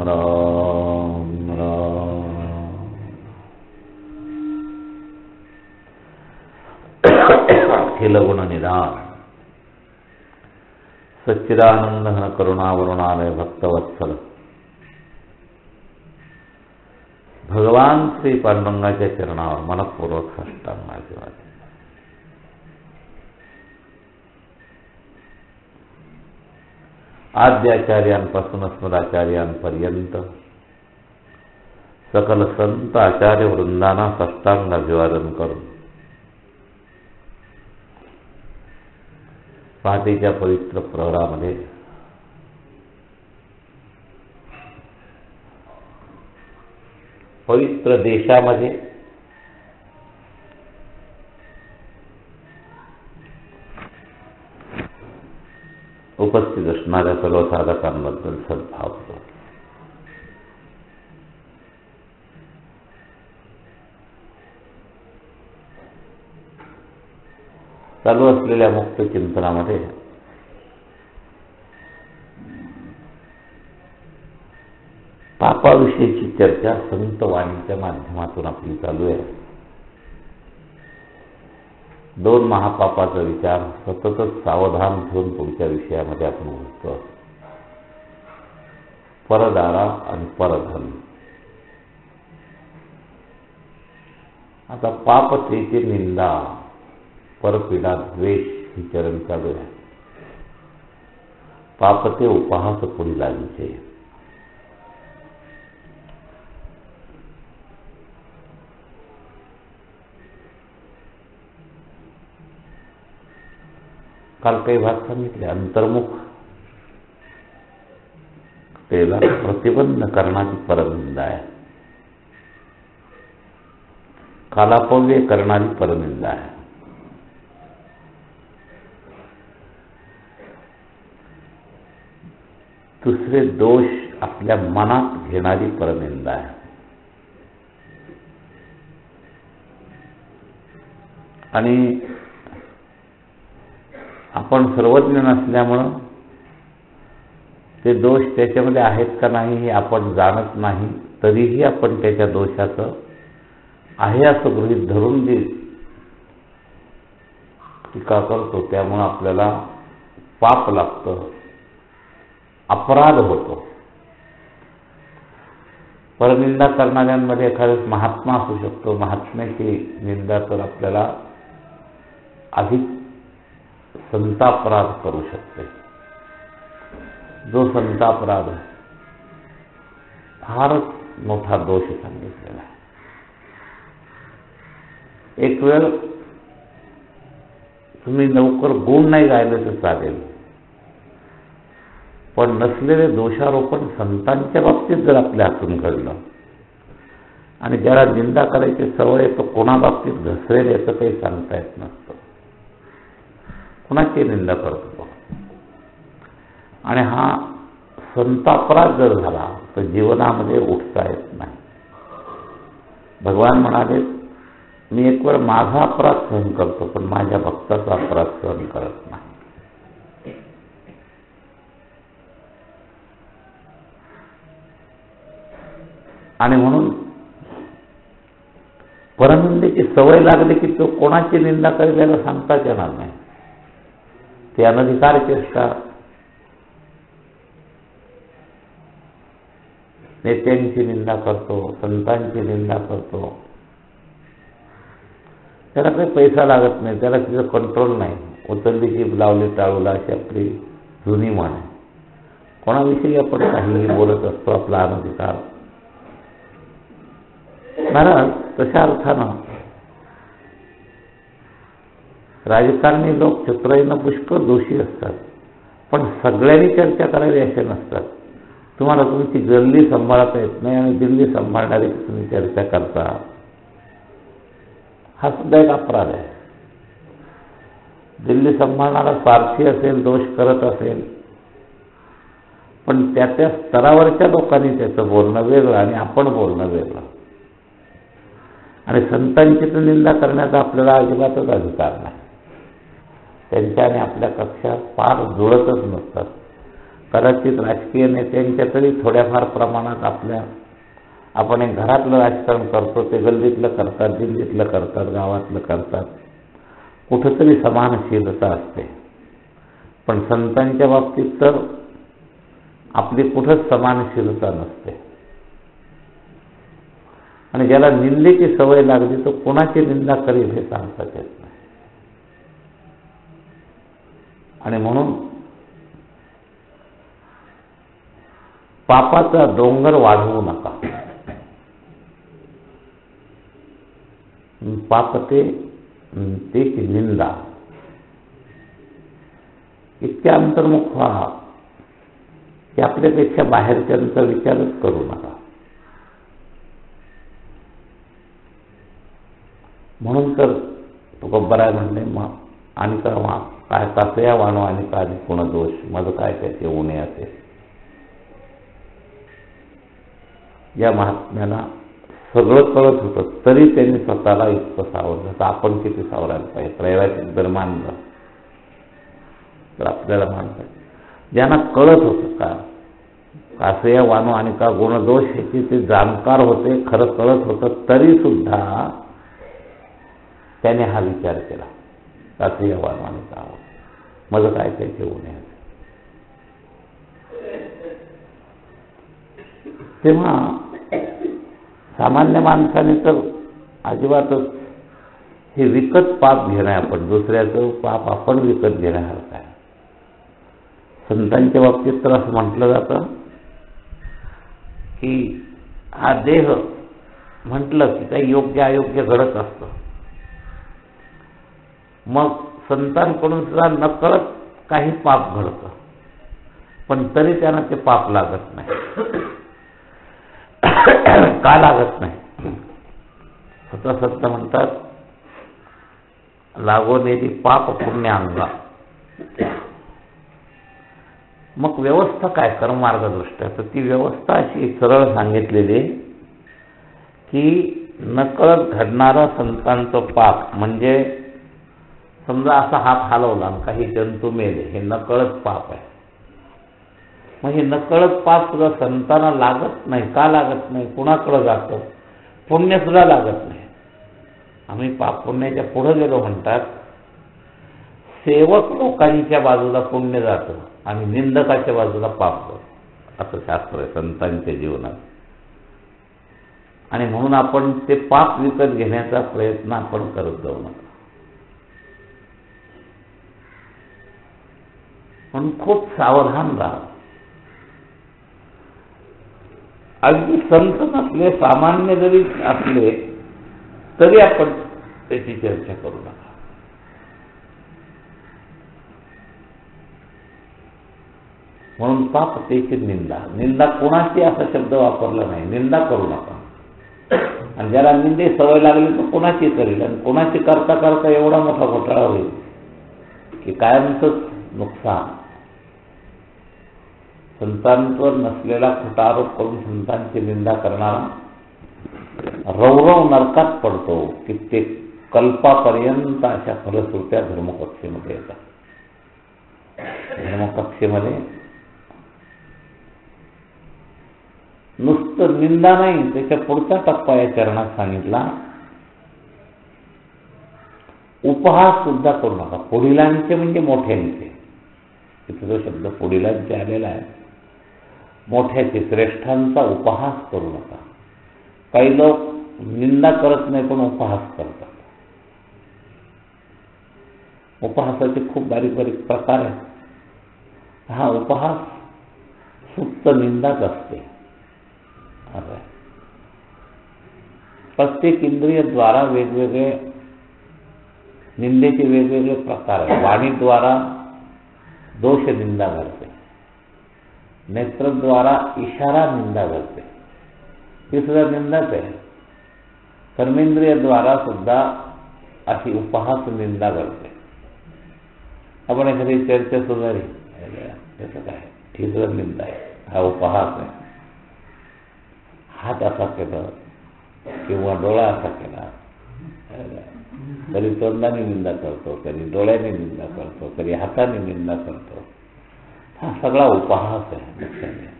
राम राम। अखिल गुण निधान सच्चिदानंद घन करुणावरुणालय भक्तवत्सल भगवान श्री पांडुरंगाच्या चरणावर मनपूर्वक साष्टांग आद्याचार्यांपासून अस्मदाचार्यांपर्यंत सकल संत आचार्य वृंदांना साष्टांग अभिवादन करून पहाटेच्या पवित्र प्रहरामध्ये पवित्र देशामध्ये उपस्थित असणाऱ्या सर्व साधकांबद्दल सद्भाव होतो। चालू असलेल्या मुक्त चिंतनामध्ये पापाविषयीची चर्चा संत वाणीच्या माध्यमातून आपली चालू आहे। दोन महापापाचा विचार सततच सावधान ठेवून पुढच्या विषयामध्ये आपण बोलतो। परदारा आणि परधन। आता पापतेची निंदा, परपीडा, द्वेष ही चरण चालू आहे। पापते उपहास पुढे लागीचे। काल काही भाग सांगितले। अंतर्मुख त्याला प्रतिबंध करणारी परनिंदा आहे, कालापव्य करणारी परनिंदा आहे। दुसरे दोष आपल्या मनात घेणारी परनिंदा आहे। आणि आपण सर्वज्ञ नसल्यामुळं ते दोष त्याच्यामध्ये आहेत का नाही हे आपण जाणत नाही, तरीही आपण त्याच्या दोषाचं आहे असं गृहीत धरून जी टीका करतो त्यामुळं आपल्याला पाप लागतं, अपराध होतो। परनिंदा करणाऱ्यांमध्ये एखाद्या महात्मा असू शकतो। महात्म्याची निंदा तर आपल्याला अधिक संतापराध करू शकते। जो संतापराध फारच मोठा दोष सांगितलेला आहे। एक वेळ तुम्ही लवकर गुण नाही गायले तर चालेल, पण नसलेले दोषारोपण संतांच्या बाबतीत जर आपल्या हातून घडलं आणि ज्याला निंदा करायची सवय तो कोणाबाबतीत घसरेल याचं काही सांगता येत नसतं। कुणाची निंदा करतो आणि हा संतापराध जर झाला तर जीवनामध्ये उठता येत नाही। भगवान म्हणाले, मी एक वेळ माझा अपराध सहन करतो पण माझ्या भक्ताचा अपराध सहन करत नाही। आणि म्हणून परनिंदेची सवय लागली की तो कोणाची निंदा करेल याला सांगताच येणार नाही। ते अनधिकार चेष्टा, नेत्यांची निंदा करतो, संतांची निंदा करतो। त्याला काही पैसा लागत नाही, त्याला तिचं कंट्रोल नाही। उचलली जीभ लावली टाळूला अशी आपली जुनी म्हण आहे। कोणाविषयी आपण काहीही बोलत असतो, आपला अनधिकार। महाराज तशा अर्थानं राजकारणी लोक चतुराईनं पुष्कळ दोषी असतात, पण सगळ्यांनी चर्चा करावी असे नसतात। तुम्हाला तुमची गल्ली सांभाळता येत नाही आणि दिल्ली सांभाळणारी तुम्ही चर्चा करता, हा सुद्धा एक अपराध आहे। दिल्ली सांभाळणारा स्वार्थी असेल, दोष करत असेल, पण त्या स्तरावरच्या लोकांनी त्याचं बोलणं वेगळं आणि आपण बोलणं वेगळं। आणि संतांची तर निंदा करण्याचा आपल्याला अजिबातच अधिकार नाही। त्यांच्या आणि आपल्या कक्षा फार जुळतच नसतात। कदाचित राजकीय नेत्यांच्या तरी थोड्याफार प्रमाणात आपण एक घरातलं राजकारण करतो, ते गल्लीतलं करतात, दिल्लीतलं करतात, गावातलं करतात, कुठंतरी समानशीलता असते. पण संतांच्या बाबतीत तर आपली कुठंच समानशीलता नसते. आणि ज्याला निंदेची सवय लागली तो कोणाची निंदा करेल हे सांगता येत नाही. आणि म्हणून पापाचा डोंगर वाढवू नका. पाप त्याची निंदा इतक्या अंतर्मुख व्हा की आपल्यापेक्षा बाहेरच्यांचा विचारच करू नका. म्हणून तर तुकोबराय म्हणले आणि काय कासया वाणो आणि काय कोण दोष मज काय त्याचे उणे असे. या महात्म्याला सगळं कळत होतं तरी त्यांनी स्वतःला इतकं सावरलं. तर आपण किती सावरायला पाहिजे. त्रैवाचिक जर मानलं तर आपल्याला मानतं ज्यांना कळत होतं का कासया वाणो आणि का गुणदोष ह्याचे ते जाणकार होते, खरं कळत होतं, तरी सुद्धा त्याने हा विचार केला कासया वाणो आणि का माझं काय त्याचे उणे. तेव्हा सामान्य माणसाने तर अजिबातच हे विकत पाप घेणं, आपण दुसऱ्याचं पाप आपण विकत घेण्यासारखं आहे. संतांच्या बाबतीत तर असं म्हटलं जातं की हा देह म्हटलं की काही योग्य अयोग्य घडत असतं. मग संतांकडून सुद्धा नकळत काही पाप घडतं, पण तरी त्यांना ते पाप लागत नाही. का लागत नाही? स्वतः संत म्हणतात लागोनेली पाप पुण्य अंगा. मग व्यवस्था काय कर्ममार्गदृष्ट्या, तर ती व्यवस्था अशी सरळ सांगितलेली की नकळत घडणारा संतांचं पाप म्हणजे समजा असा हात हलवला आणि काही जंतू मेले, हे नकळत पाप आहे. मग हे नकळत पाप सुद्धा संतांना लागत नाही. का लागत नाही? कुणाकडे जातं? पुण्य सुद्धा लागत नाही. आम्ही पाप पुण्याच्या पुढे गेलो म्हणतात, सेवक लोकांच्या बाजूला पुण्य जातं आणि निंदकाच्या बाजूला पाप जातं, असं शास्त्र आहे संतांच्या जीवनात. आणि म्हणून आपण ते पाप विकत घेण्याचा प्रयत्न आपण करत जाऊ नका. पण खूप सावधान राहा. अगदी संत नसले, सामान्य जरी असले तरी आपण त्याची चर्चा करू नका. म्हणून पाप त्याची निंदा कोणाची असा शब्द वापरला नाही. निंदा करू नका. आणि ज्याला निंदे सवय लागली तर कोणाची करेल, आणि कोणाची करता करता एवढा मोठा घोटाळा होईल की कायमचंच नुकसान. संतांवर नसलेला खोटा आरोप करून संतांची निंदा करणारा रौरव नरकात पडतो. कित्येक कल्पापर्यंत अशा फलश्रुत्या धर्मकक्षेमध्ये येतात. धर्मकक्षेमध्ये नुसतं निंदा नाही, त्याच्या पुढचा टप्पा या चरणात सांगितला, उपहास सुद्धा करू नका. पुढीलांचे म्हणजे मोठ्यांचे. तिथे जो शब्द पुढीलांचे आलेला आहे, मोठ्याचे श्रेष्ठांचा उपहास करू नका. काही लोक निंदा करत नाही पण उपहास करतात. उपहासाचे खूप बारीक बारीक प्रकार आहेत. हा उपहास सुप्त निंदाच असते. प्रत्येक इंद्रियद्वारा वेगवेगळे निंदेचे वेगवेगळे प्रकार आहेत. वाणीद्वारा दोष निंदा करते, नेत्रद्वारा इशारा निंदा करते, ती सुद्धा निंदाच आहे. कर्मेंद्रियद्वारा सुद्धा अशी उपहास निंदा करते. आपण एखादी चर्चा सुधारी त्याचं काय, ही सुद्धा निंदा आहे, हा उपहास आहे. हात असा केला किंवा डोळा असा केला, कधी तोंडाने निंदा करतो, कधी डोळ्याने निंदा करतो, कधी हाताने निंदा करतो. हा सगळा उपहास आहे. लक्षात घ्या,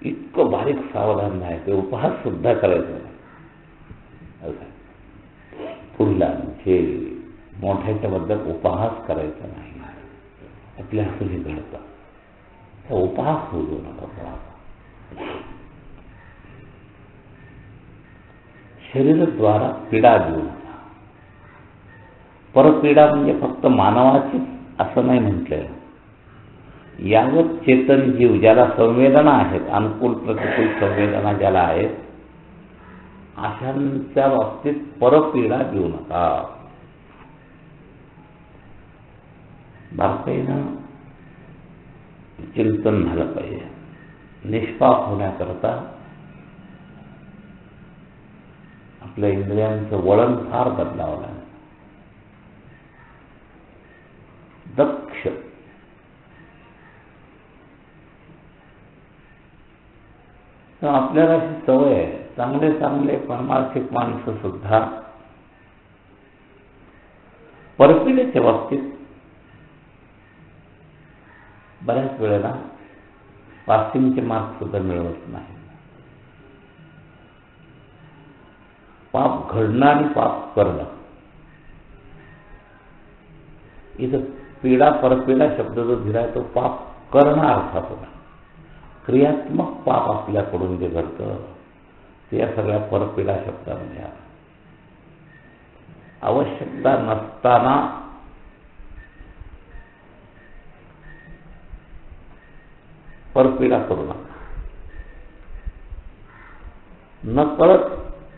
इतकं बारीक सावधान आहे ते उपहास सुद्धा करायचं नाही. पुढला जे मोठ्याच्या बद्दल उपहास करायचा नाही. आपल्या हातून घडतं त्या उपहास होऊ देऊ नका. शरीरद्वारा पीडा देऊ नका. परपीडा म्हणजे फक्त मानवाची असं नाही म्हटलंय. यावत चेतन जीव ज्याला संवेदना आहेत, अनुकूल प्रतिकूल संवेदना ज्याला आहेत, अशांच्या बाबतीत परपीडा देऊ नका. बारकाईनं चिंतन झालं पाहिजे. निष्पाप होण्याकरता आपल्या इंद्रियांचं वळण फार बदलावं लागेल. दक्ष तर आपल्याला अशी सवय आहे. चांगले चांगले परमार्थिक माणसं सुद्धा परपीडेच्या बाबतीत बऱ्याच वेळेला पासिंगचे मार्क सुद्धा मिळवत नाही. पाप घडणं आणि पाप करणं, इथं पीडा परपीडा शब्द जो दिलाय तो पाप करणं अर्थात होता. क्रियात्मक पाप आपल्याकडून जे घडतं ते या सगळ्या परपीडा शब्दामध्ये आहे. आवश्यकता नसताना परपीडा करू नका. नकळत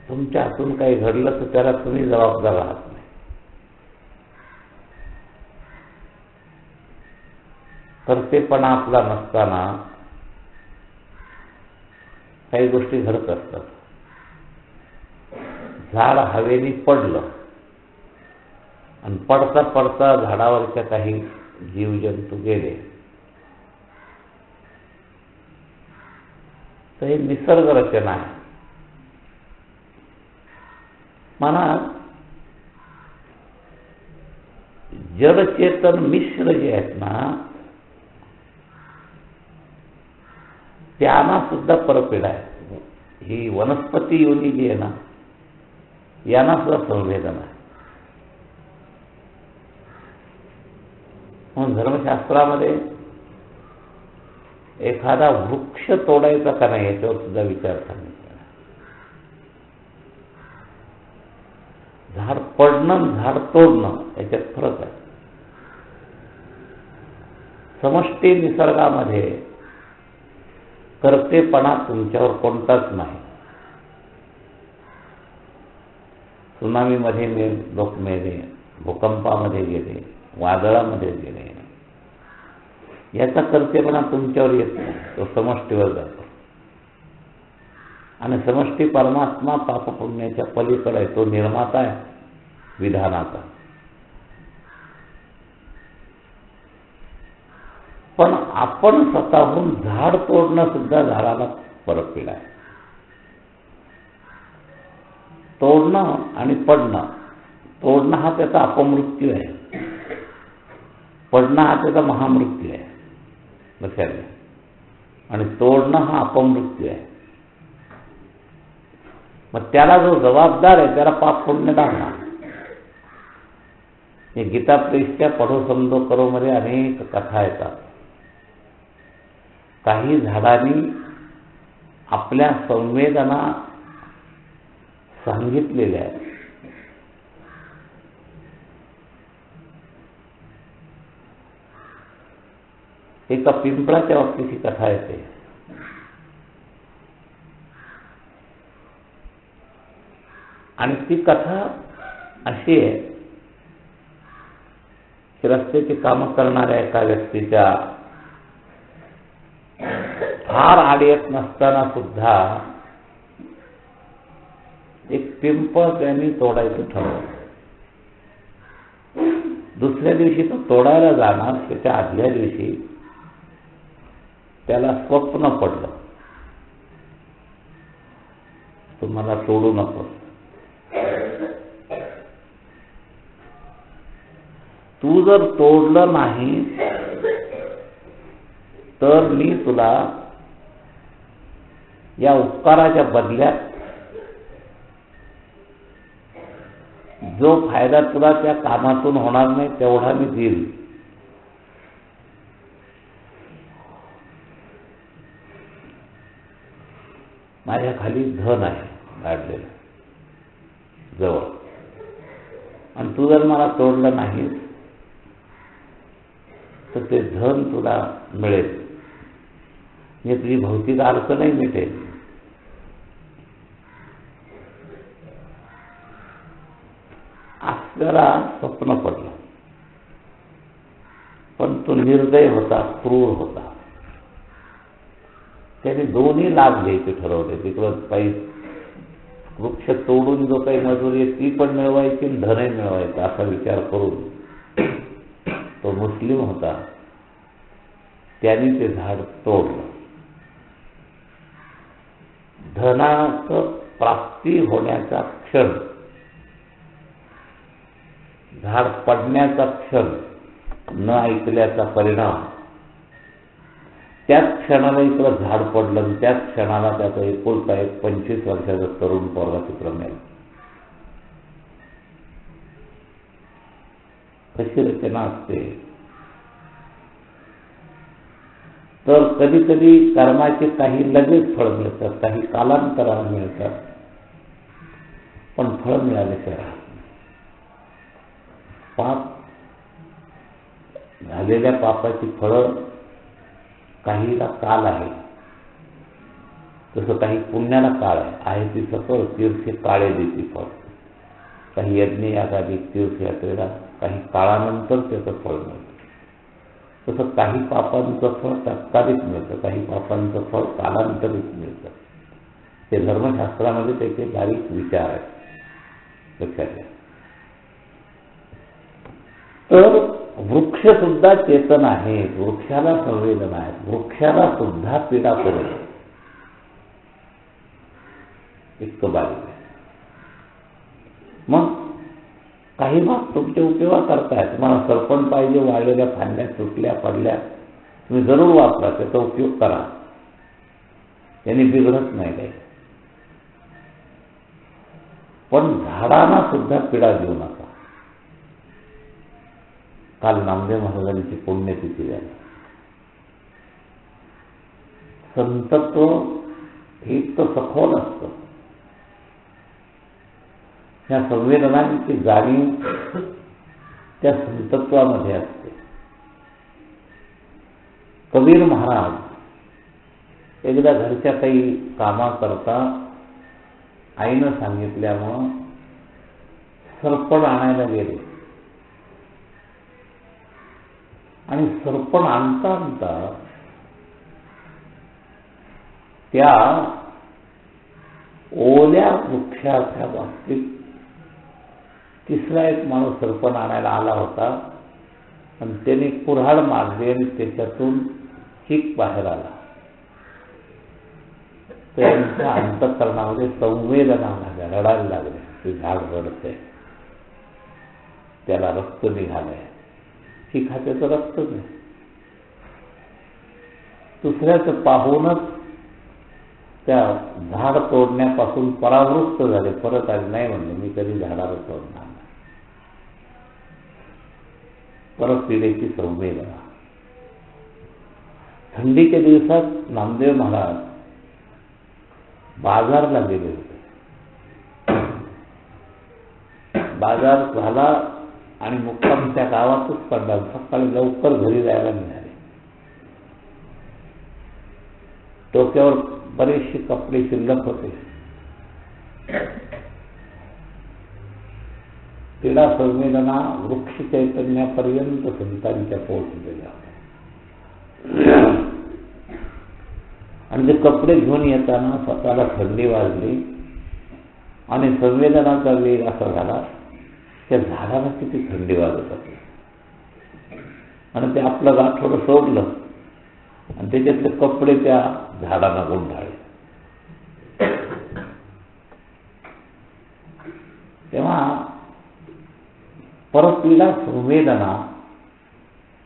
तुमच्या हातून काही घडलं तर त्याला तुम्ही जबाबदार राहत नाही. कर्तेपणा आपला नसताना काही गोष्टी घडत असतात. झाड हवेने पडलं आणि पडता पडता झाडावरच्या काही जीवजंतू गेले तर हे निसर्ग रचना आहे. मनात जडचेतन मिश्र जे आहेत ना, त्यांना सुद्धा परपीडा आहे. ही वनस्पती योनी जी आहे ना, यांना सुद्धा संवेदना आहे. म्हणून धर्मशास्त्रामध्ये एखादा वृक्ष तोडायचा का नाही याच्यावर सुद्धा विचार सांगितला. झाड पडणं झाड तोडणं याच्यात फरक आहे. समष्टी निसर्गामध्ये कर्तेपणा तुमच्यावर कोणताच नाही. सुनामीमध्ये लोक मेले, भूकंपामध्ये गेले, वादळामध्ये गेले, याचा कर्तेपणा तुमच्यावर येत नाही. तो समष्टीवर जातो आणि समष्टी परमात्मा पापपुण्याच्या पलीकडे आहे. तो निर्माता आहे विधानाचा. पण आपण स्वतःहून झाड तोडणं सुद्धा झाडाला परपीडा आहे. तोडणं आणि पडणं, तोडणं हा त्याचा अपमृत्यू आहे, पडणं हा त्याचा महामृत्यू आहे. लक्षात घ्या. आणि तोडणं हा अपमृत्यू आहे. मग त्याला जो जबाबदार आहे त्याला पाप पुण्य लागणार. हे गीता प्रेसच्या पढो समजो करो मध्ये अनेक कथा येतात. काही झाडांनी आपल्या संवेदना सांगितलेल्या आहेत. एका पिंपळाच्या बाबतीत ही कथा येते. आणि ती कथा अशी आहे की रस्त्याची कामं करणाऱ्या एका व्यक्तीच्या फार आड येत नसताना सुद्धा एक पिंपळ त्यांनी तोडायचं ठरवलं. दुसऱ्या दिवशी तो तोडायला जाणार, त्याच्या आदल्या दिवशी त्याला स्वप्न पडलं, तुम्हाला तोडू नको, तू जर तोडलं नाही तर मी तुला या उपकाराच्या बदल्यात जो फायदा तुला त्या कामातून होणार नाही तेवढा मी देईल. माझ्या खाली धन आहे काढलेलं जवळ, आणि तू जर मला तोडलं नाहीस तर ते धन तुला मिळेल, म्हणजे तुझी भौतिक अडचणही मिळेल. आपल्याला स्वप्न पडलं, पण तो निर्दय होता, क्रूर होता. त्याने दोन्ही लाभ घ्यायचे ठरवले. तिकडं काही वृक्ष तोडून जो काही मजुरी आहे ती पण मिळवायची, धनही मिळवायचं असा विचार करून तो मुस्लिम होता. त्यांनी ते झाड तोडलं. धनाचं प्राप्ती होण्याचा क्षण, झाड पडण्याचा क्षण, न ऐकल्याचा परिणाम, त्याच क्षणाला इकडं झाड पडलं आणि त्याच क्षणाला त्याचा एकुलता एक 25 वर्षाचा तरुण पोरगा तिकडं मेला. कशी रचना असते. तर कधी कधी कर्माचे काही लगेच फळ मिळतात, काही कालांतराने मिळतात, पण फळ मिळाल्याशिवाय पाप झालेल्या पापाची फळं काहीला काल आहे, तसं काही पुण्याला काळ आहे. ती सकळ तीर्थे काळे देती फळ. काही यज्ञ यागादी तीर्थयात्रेला काही काळानंतर त्याचं फळ मिळतं. तसं काही पापांचं फळ तात्कालिक मिळतं, काही पापांचं फळ कालांतरित मिळतं. ते धर्मशास्त्रामध्ये त्याचे बारीक विचार आहेत, लक्षात घ्या. तर वृक्ष सुद्धा चेतन आहे, वृक्षाला संवेदना आहे, वृक्षाला सुद्धा पीडा करू इतकं बारीक आहे. मग काही भाग तुमचे उपयोग करताय. तुम्हाला सरपण पाहिजे, वाळलेल्या फांद्या तुटल्या पडल्या, तुम्ही जरूर वापरा, त्याचा उपयोग करा, त्यांनी बिघडत नाही काही. पण झाडांना सुद्धा पीडा देऊ नका. काल नामदेव महाराजांची पुण्यतिथी झाली. संतत्व हे इतकं सखोल असतं. या संवेदनांची जाणीव त्या संतत्वामध्ये असते. कबीर महाराज एकदा घरच्या काही कामाकरता आईनं सांगितल्यामुळं सरपण आणायला गेले, आणि सरपण आणता आणता त्या ओल्या वृक्षाच्या बाबतीत तिसरा एक माणूस सरपण आणायला आला होता, आणि त्याने कुऱ्हाड मारली आणि त्याच्यातून चीक बाहेर आला. त्यांच्या अंतःकरणामध्ये संवेदना लागल्या, रडायला लागले. ते झाड रडतंय, त्याला रक्त निघालंय. चिकाचं रक्त नाही. दुसऱ्याचं पाहूनच त्या झाड तोडण्यापासून परावृत्त झाले, परत आले. नाही म्हणले, मी कधी झाडाला तोडणार नाही. परत पिढीची संवेदना. थंडीच्या दिवसात नामदेव महाराज बाजारला गेले होते. बाजार झाला आणि मुक्काम त्या गावातच पडला. सकाळी लवकर घरी जायला मिळाले. डोक्यावर बरेचसे कपडे शिल्लक होते. पीडा संवेदना वृक्ष चैतन्यापर्यंत संतांच्या पोहोचलेल्या होत्या. आणि ते कपडे घेऊन येताना स्वतःला थंडी वाजली आणि संवेदनाचा वेग असा झाला, त्या झाडाला किती थंडी वाजत असेल. आणि ते आपलं गाठोडं सोडलं आणि त्याच्यातले कपडे त्या झाडांना गुंडाळले. तेव्हा परत तिला संवेदना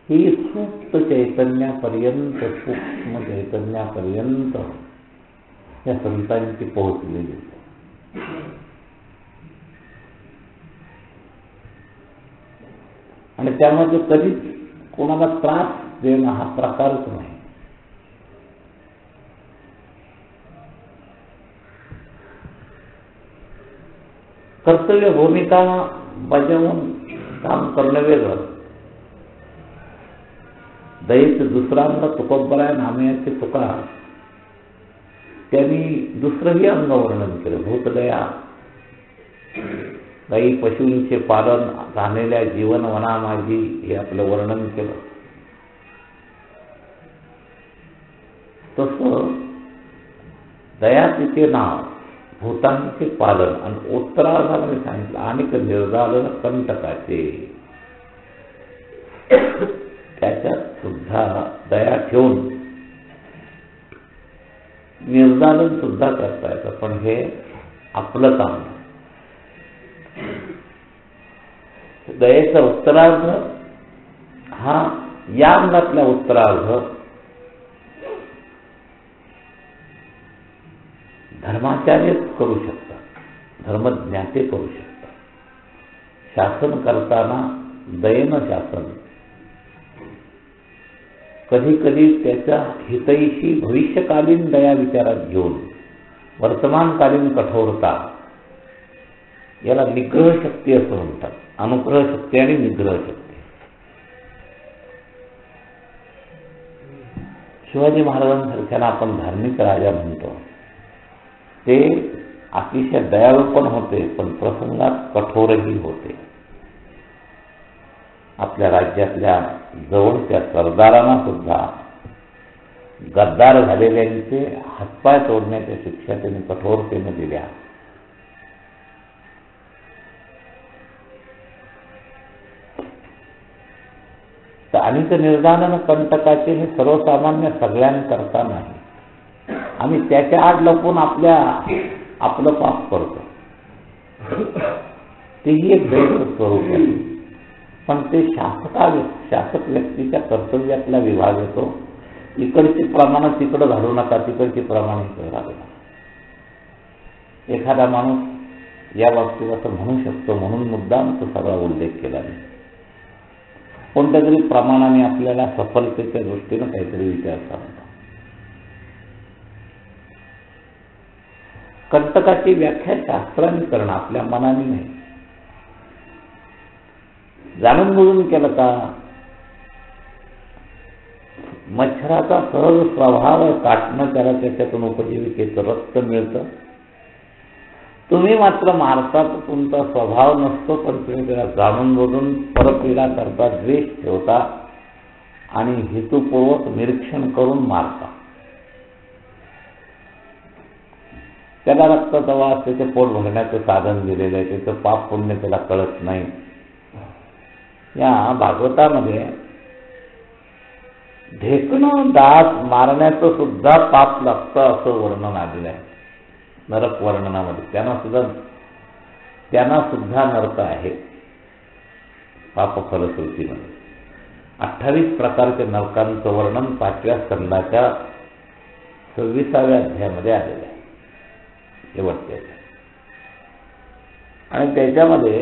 ही सुप्त चैतन्यापर्यंत, सूक्ष्म चैतन्यापर्यंत या संतांची पोहोचलेली आहे. आणि त्यामध्ये कधीच कोणाला त्रास देणं हा प्रकारच नाही. कर्तव्य भूमिका बजावून काम करणं वेगळं. दयेचं दुसरांना तुकोबराय नामयाचे तुका त्यांनी दुसरंही अंग वर्णन केलं. भूतदया, गाई पशूंचे पालन, झालेल्या जीवनवना माझी, हे आपलं वर्णन केलं. तसं दया तिचे नाव, भूतांचे पालन, आणि उत्तरार्धामध्ये सांगितलं अनेक निर्दालन कंटकाचे. त्याच्यात सुद्धा दया ठेवून निर्दालन सुद्धा करता येतं, पण हे आपलं काम. दयेचा उत्तरार्ध हा या अंगातला उत्तरार्ध धर्माचार्यच करू शकतात, धर्मज्ञाते करू शकतात. शासन करताना दयेनं शासन, कधी कधी त्याच्या हितैषी भविष्यकालीन दया विचारात घेऊन वर्तमानकालीन कठोरता, याला निग्रह शक्ती असं म्हणतात. अनुग्रह शक्ती आणि निग्रह शक्ती. शिवाजी महाराजांसारख्याला आपण धार्मिक राजा म्हणतो. ते अतिशय दयाळू पण होते, पण प्रसंगात कठोरही होते. आपल्या राज्यातल्या जवळच्या सरदारांना सुद्धा गद्दार झालेल्यांचे हातपाय तोडण्याच्या शिक्षा त्यांनी कठोरतेने दिल्या. अनित निर्दालन कंटकाचे हे सर्वसामान्य सगळ्यांकरता नाही. आम्ही त्याच्या आड लपून आपलं पाप करतो. तेही एक दैव स्वरूप आहे, पण ते शासक व्यक्तीच्या कर्तव्यातला विभाग येतो. इकडची प्रमाणं तिकडं घालू नका, तिकडची प्रमाणं इकडं घालू नका. एखादा माणूस या बाबतीत असं म्हणू शकतो, म्हणून मुद्दाम तो सगळा उल्लेख केला नाही. कोणत्या तरी प्रमाणाने आपल्याला सफलतेच्या दृष्टीनं काहीतरी विचार सांगतो. कंटकाची व्याख्या शास्त्राने करणं, आपल्या मनाने नाही. जाणून बुजून केलं का? मच्छराचा सहज स्वभाव काटणं, त्याला त्याच्यातून उपजीविकेचं रक्त मिळतं. तुम्ही मात्र मारता, तर तुमचा स्वभाव नसतो, पण तुम्ही त्याला जाणून बुजून परपीडा करता, द्वेष ठेवता आणि हेतुपूर्वक निरीक्षण करून मारता. त्याला रक्ताचा वास, त्याचे पोट भरण्याचं साधन दिलेलं आहे, त्याचं पाप पुण्य त्याला कळत नाही. या भागवतामध्ये ढेकणं दास मारण्याचं सुद्धा पाप लागतं असं वर्णन आलेलं आहे. नरक वर्णनामध्ये त्यांना सुद्धा नरक आहे. पाप फलश्रुतीमध्ये 28 प्रकारच्या नरकांचं वर्णन 5व्या स्कंदाच्या 26व्या अध्यायामध्ये आलेलं आहे. शेवटच्या. आणि त्याच्यामध्ये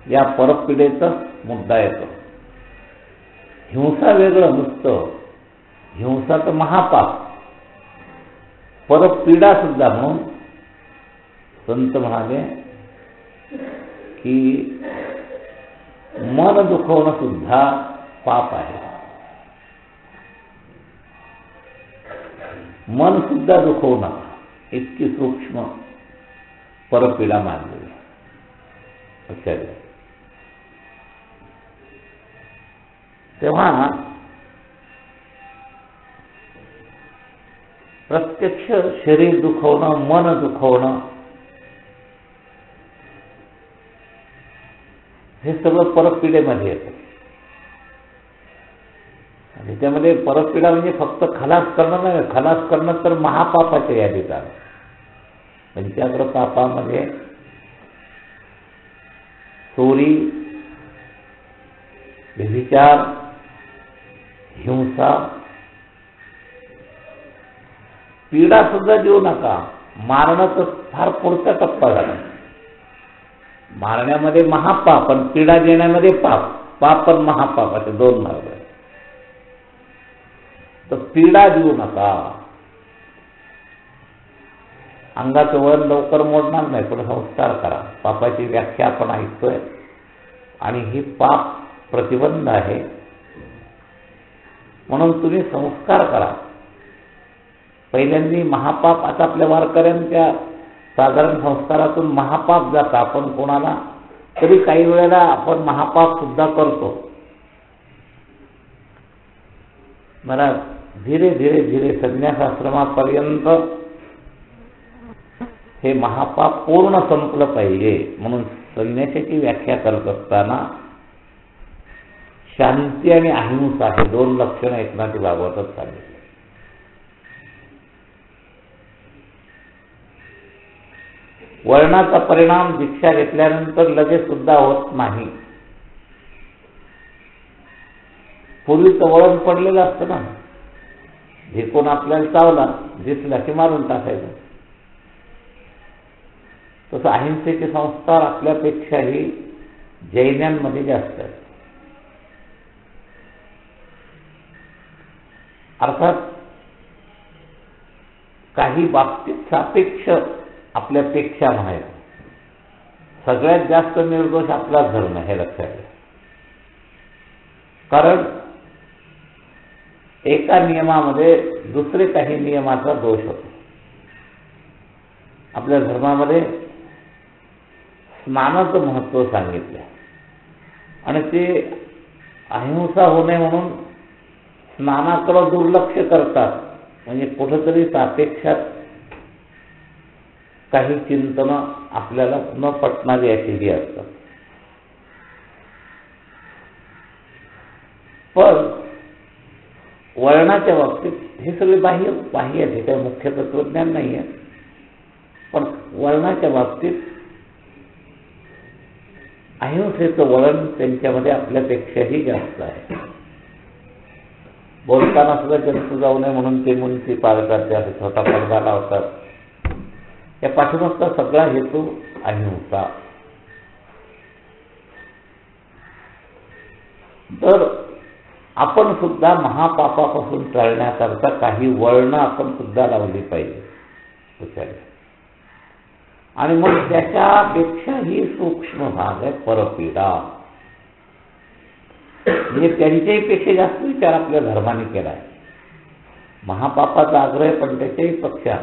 या परपीडेचा मुद्दा येतो. हिंसा वेगळं नुसतं, हिंसा तर महापाप, परपीडा सुद्धा. म्हणून संत म्हणाले की मन दुखवणं सुद्धा पाप आहे. मन सुद्धा दुखवू नका, इतकी सूक्ष्म परपीडा मानलेली आहे. तेव्हा प्रत्यक्ष शरीर दुखवणं, मन दुखवणं, हे सगळं परपीडेमध्ये येतं. आणि त्यामध्ये परपीडा म्हणजे फक्त खलास करणं नाही. खलास करणं तर महापापाच्या यादीत आलं. पंचाग्र पापामध्ये चोरी, व्यभिचार, हिंसा, पीडा सुद्धा देऊ नका. मारणं तर फार पुढचा टप्पा झाला. मारण्यामध्ये महापाप आणि पीडा देण्यामध्ये पाप. पाप आणि महापाप असे दोन मार्ग आहेत. तर पीडा देऊ नका. अंगाचं वळण लवकर मोडणार नाही, पण संस्कार करा. पापाची व्याख्या आपण ऐकतोय आणि ही पाप प्रतिबंध आहे, म्हणून तुम्ही संस्कार करा. पहिल्यांदा महापाप, आता आपल्या वारकऱ्यांच्या साधारण संस्कारातून महापाप जातं. आपण कोणाला तरी काही वेळेला आपण महापाप सुद्धा करतो. मला धीरे धीरे धीरे संन्यासाश्रमापर्यंत हे महापाप पूर्ण संपलं पाहिजे, म्हणून संन्यासाची व्याख्या करत असताना शांती आणि अहिंसा हे दोन लक्षणं एकनाथी भागवतात सांगितले. वळणाचा परिणाम दीक्षा घेतल्यानंतर लगेच सुद्धा होत नाही. पूर्वीचं वळण पडलेलं असतं ना, झेकून आपल्याला चावला, दिसला की मारून टाकायचं. तसं अहिंसेचे संस्कार आपल्यापेक्षाही जैनांमध्ये जास्त आहेत. अर्थात काही बाबतीत सापेक्ष आपल्यापेक्षा म्हणायचं. सगळ्यात जास्त निर्दोष आपलाच धर्म, हे लक्षात घ्या. कारण एका नियमामध्ये दुसरे काही नियमाचा दोष होतो. आपल्या धर्मामध्ये स्नानाचं महत्त्व सांगितलं आणि ते अहिंसा होणे म्हणून स्नानाकडे दुर्लक्ष करतात. म्हणजे कुठेतरी सापेक्षात काही चिंतनं आपल्याला न पटणारी अशी जी असतात. पण वळणाच्या बाबतीत हे सगळे बाह्य आहे, हे काही मुख्य तत्वज्ञान नाही आहे. पण वळणाच्या बाबतीत अहिंसेचं वळण त्यांच्यामध्ये आपल्यापेक्षाही जास्त आहे. बोलताना सुद्धा जंतू जाऊ नये म्हणून ते मुंची पाळ करते, असे छोटा पडदा लावतात. या पाठीमागचा सगळा हेतू अहिंसा. तर आपण सुद्धा महापापापासून टळण्याकरता काही वळणं आपण सुद्धा लावली पाहिजे. आणि मग त्याच्यापेक्षाही सूक्ष्म भाग आहे परपीडा. म्हणजे त्यांच्याही पेक्षा जास्त विचार आपल्या धर्माने केला आहे. महापापाचा आग्रह, पण त्याच्याही पक्षा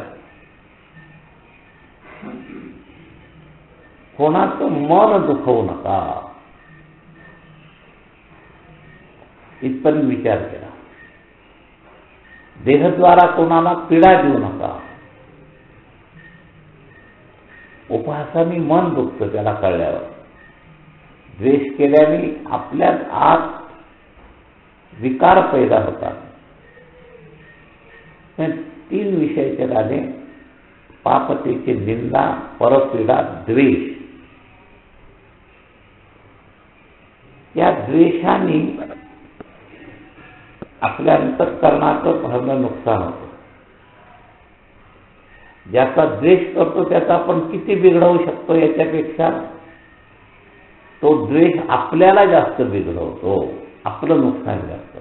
कोणाचं मन दुखवू नका, इथपर्यंत विचार केला. देहद्वारा कोणाला पीडा देऊ नका. उपहासाने मन दुखतं त्याला कळल्यावर. द्वेष केल्याने आपल्याच आत विकार पैदा होतात. तीन विषयाचे राहिले: पापतेची निंदा, परपीडा, द्वेष. या द्वेषाने आपल्या अंतःकरणाचं भरणं नुकसान होतं. ज्याचा द्वेष करतो त्याचा आपण किती बिघडवू शकतो याच्यापेक्षा तो द्वेष आपल्याला जास्त बिघडवतो, आपलं नुकसान जास्त.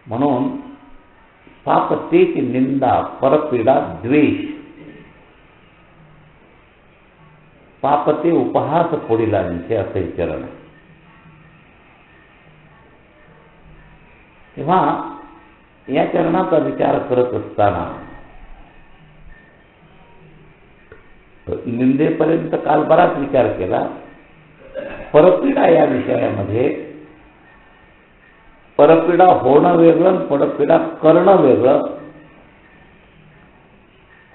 म्हणून पापतेची निंदा, परपीडा, द्वेष. पापते उपहास पुढीलांचे असे चरण. तेव्हा या चरणाचा विचार करत असताना निंदेपर्यंत काल बराच विचार केला. परपीडा या विषयामध्ये परपीडा होणं वेगळं, परपीडा करणं वेगळं.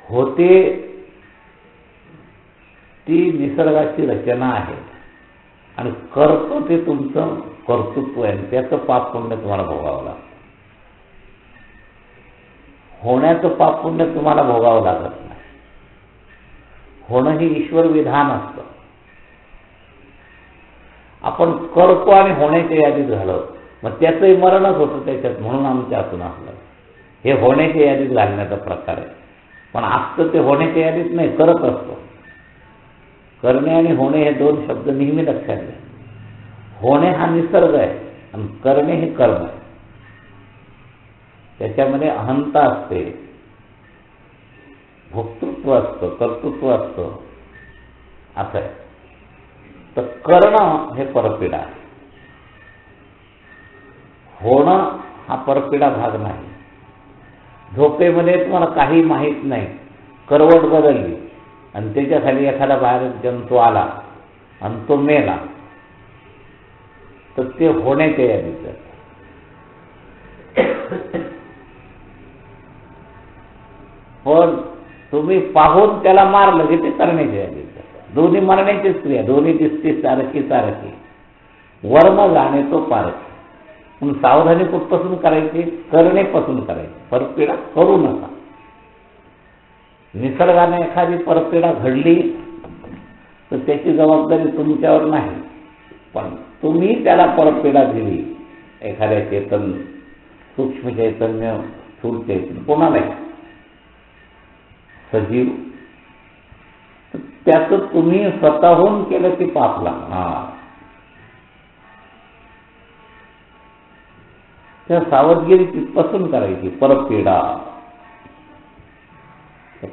होते ती निसर्गाची रचना आहे आणि करतो ते तुमचं कर्तृत्व आहे. त्याचं पाप पुण्य तुम्हाला भोगावं लागतं. होण्याचं पाप पुण्य तुम्हाला भोगावं लागत नाही. होणं हे ईश्वर विधान असतं. आपण करतो आणि होण्याच्या यादीत घालवतो, मग त्याचंही मरणच होतं त्याच्यात, म्हणून आमच्या हातून असलं. हे होण्याच्या यादीत घालण्याचा प्रकार आहे. पण असतं ते होण्याच्या यादीत नाही, करत असतो. करणे आणि होणे हे दोन शब्द नेहमी लक्षात घ्या. होणे हा निसर्ग आहे आणि करणे हे कर्म आहे. त्याच्यामध्ये अहंता असते, भोक्तृत्व असतं, कर्तृत्व असतं, असं आहे. तर करणं हे परपीडा आहे, होणं हा परपीडा भाग नाही. झोपेमध्ये तुम्हाला काही माहीत नाही, करवट बदलली आणि त्याच्या खाली एखादा बाहेर जंतू आला आणि तो मेला, तर ते होण्याच्या यादीत जातं. पण तुम्ही पाहून त्याला मारलं की ते करण्याच्या यादीत जातं. दोन्ही मरण्याचीच क्रिया, दोन्ही दिसते सारखी सारखी. वर्म जाणे तो पारखी. पण सावधानी कुठपासून करायची? करणेपासून करायची. परपीडा करू नका. निसर्गाने एखादी परपीडा घडली तर त्याची जबाबदारी तुमच्यावर नाही, पण तुम्ही त्याला परपीडा दिली. एखाद्या चेतन, सूक्ष्म चैतन्य, स्थूल चैतन्य, कोणाला सजीव, तर त्याचं तुम्ही स्वतःहून केलं की पाप लागणार. त्या सावधगिरी तिथपासून करायची. परपीडा,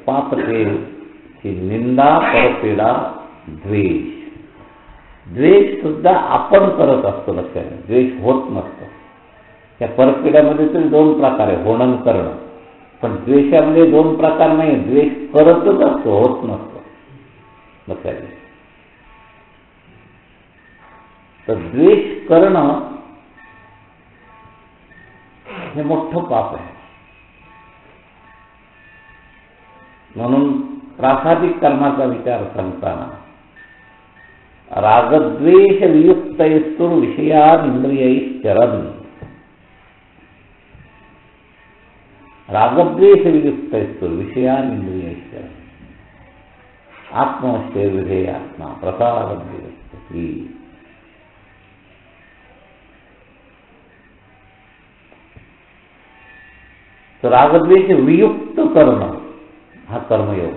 पापतेची निंदा, परपीडा, द्वेष. द्वेष सुद्धा आपण करत असतो, लक्षात. द्वेष होत नसतो. त्या परपीड्यामध्ये तरी दोन प्रकार आहे, होणं करणं. पण द्वेषामध्ये दोन प्रकार नाही, द्वेष करतच असतो, होत नसतो, लक्षात. तर द्वेष करणं हे मोठं पाप आहे. म्हणून प्रासादिक कर्माचा विचार सांगताना रागद्वेष वियुक्तैस्तुर विषयानिंद्रियैश्चरन्. रागद्वेष वियुक्तैस्तुर विषयानिंद्रियैश्चरन्. आत्मवश्य विधेयात्मा प्रसादि. तर रागद्वेष वियुक्त करणं हा कर्मयोग.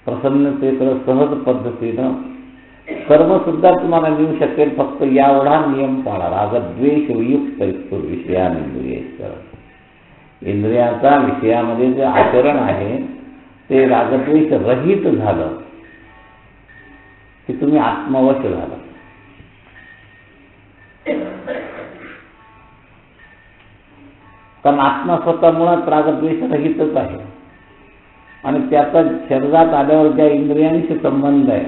प्रसन्नतेकडे सहज पद्धतीनं कर्म सुद्धा तुम्हाला मिळू शकेल, फक्त एवढा नियम पाळा. रागद्वेष वियुक्त विषयानिंद्रियैश्चरन्. इंद्रियाचा विषयामध्ये जे आचरण आहे ते रागद्वेष रहित झालं की तुम्ही आत्मवश झाला. कारण आत्मा स्वतः मुळात रागद्वेष रहितच आहे आणि त्याचा शरीरात आल्यावर ज्या इंद्रियांशी संबंध आहे